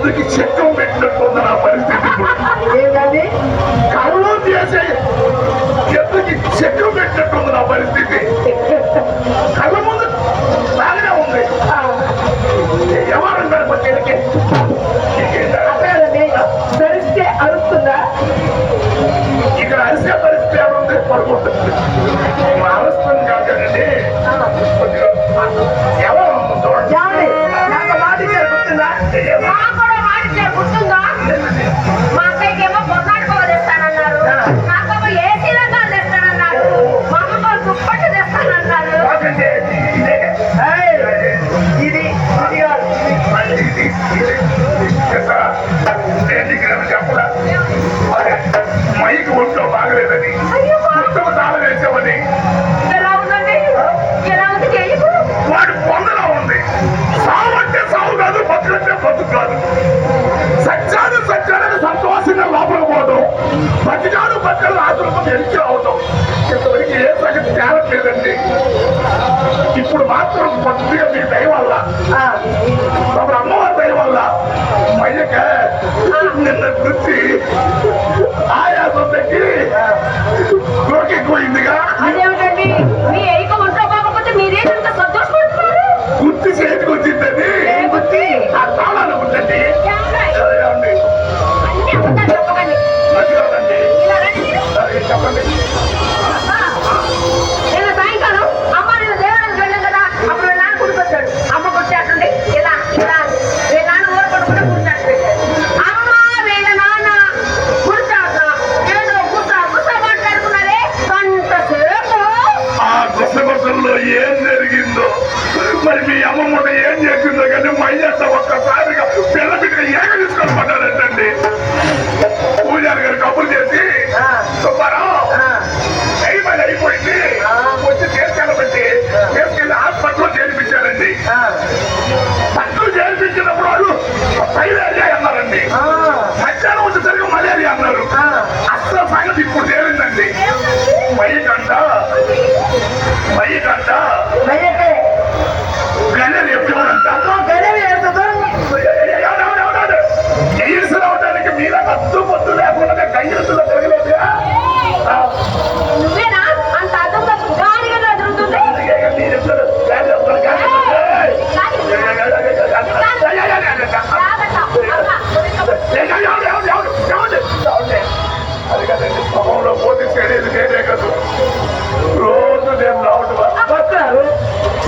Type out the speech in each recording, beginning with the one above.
ఎద్దుకి చక్రం పెట్టినట్టుంది నా పరిస్థితి. ఏంటది? కళ్ళు చేసే ఎద్దుకి చక్రం పెట్టినట్టుంది నా పరిస్థితి. కళ్ళ ముందు బాగానే ఉంది. ఎవరు పట్టేళ్ళకి ధరిస్తే అరుస్తుందా? ఇక్కడ అరిసే పరిస్థితి ఏముంది? పడుకుంటుంది. అరుస్తుంది కాదండి. ఎవరు నాకు మాట గుర్తుందా? గుర్తుందా? మా అక్కడికేమో పొన్నాడు కోవ తెస్తానన్నారు, నాకేమో ఏసీ రంగాలు తెస్తానన్నారు, మా అమ్మతో దుప్పట్టు తెస్తానన్నారు. ఇది చెప్పరా మైకి ఒంట్లో బాగలేదని ఒంట్లో తాళం వేసామని. ఎలా ఉందండి? ఎలా ఉంది? వాడి పొందలో ఉంది. సావు అంటే సావు కాదు, బతుకంటే బతుకు కాదు. సత్యాన్ని సంతోషంగా లోపల పోవడం, బతికాడు బతికాడు ఆశ్రమం ఎంచి అవడం. ఇంతవరకు ఏ సంగతి తేలట్లేదండి. ఇప్పుడు మాత్రం కొద్దిగా మీ దయ వల్ల, తమ అమ్మవారి దయ వల్ల మయ్యక నిన్న గుర్తి ఆయాసం తగ్గి గోకెక్కువైందిగా. అదేమిటండి, మీ ఎయిక ఒంట్లో బాగోకపోతే మీరేంత సంతోషపడుతున్నారు? గుర్తి చేతికి వచ్చిందండి. గుర్తి ఆ తాళాలు ఉందండి. అన్ని అబద్ధాలు చెప్పకండి. ఇలా రండి మీరు. చెప్పండి. నిన్న సాయంకాలం అమ్మ నేను దేవాలయానికి వెళ్ళాం కదా, అప్పుడు నాన్న గుడికొచ్చాడు. అమ్మ కొట్టేటండి ఇలా ఇలా వీళ్ళ నాన్న ఊరు పడుకుంటే గుర్చాటు పెట్టాడు. అమ్మ వీళ్ళ నాన్న గుర్చాట ఏదో గుస మాట్లాడుకున్నారే గంటసేపు. ఆ గుసగుసల్లో ఏం జరిగిందో మరి మీ అమ్మమ్మ ఏం చేసిందో కానీ మయ్యంతా ఒక్కసారిగా పిల్ల బిడ్డగా ఏక తీసుకొని పడ్డారంటండి. పూజారి గారు కబురు చేసి సుబ్బారావు అయిపోయింది వచ్చి తీసుకెళ్ళబట్టి తీసుకెళ్ళి హాస్పిటల్లో చేర్పించారండి. పట్టులు చేర్పించినప్పుడు వాళ్ళు మలేరియా అన్నారండి. మధ్యాహ్నం వచ్చేసరికి మలేరియా అన్నారు. అసలు సంగతి ఇప్పుడు తేలిందండి. మయ్యకంట గల్లెలు ఎప్పుడంట గైర్స్ రావడానికి మీద అద్దు పొద్దు లేకుండా గైర్సులో తిరగలేదుగా. నువ్వేనా అంత అర్థంగా గాలిగా ఎదురుతుంది? అది కదండి స్వభావంలో పోటీ చేయలేదు నేనే కదా. రోజు నేను రావటం వస్తారు.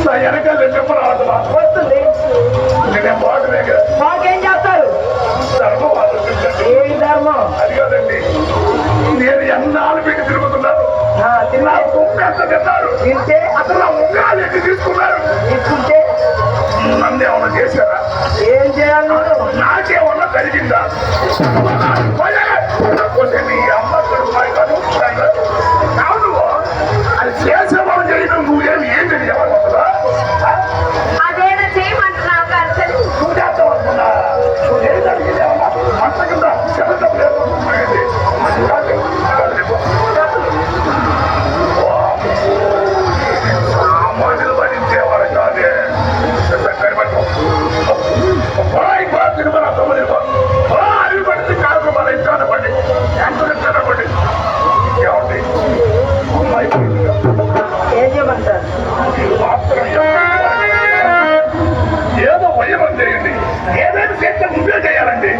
నా వెనకాల చెప్పు రావటం వస్తుంది. నేనే బాగునే కదా. మాకేం చేస్తారు? ధర్మం ఆలోచించండి. ఏం ధర్మం? అది కాదండి నేను ఎన్నాళ్ళు పెట్టి తిరుగుతున్నాను. నా కుక్క ఎంత తిన్నారు. తింటే అసలు నా ఉంగరాలు ఎన్ని తీసుకున్నారు. తీసుకుంటే నన్ను ఏమన్నా చేశారా? ఏం చేయాలి? నాకేమన్నా జరిగిందా? నీ అమ్మ కాదు నువ్వు అది చేసేవాళ్ళు చేయడం నువ్వేమి ఏం తెలియవాలి అసలు. అదేనా చేయమంటున్నావు కదా? నువ్వు చేస్తావు అనుకున్నా. నువ్వు ఏం జరిగింది ఏమన్నా మంట కింద చెడ్డ లేదు. సామాన్యులు భరించేవారు కాదే. తిరుమల అవి పడితే కాదు మన ఇంట్లో పడి ఎంత పడి ఏమండి అమ్మాయి ఏం చేయమంటారు? ఏదో వయమని చేయండి. ఏదైనా చేస్తే నువ్వే చేయాలండి.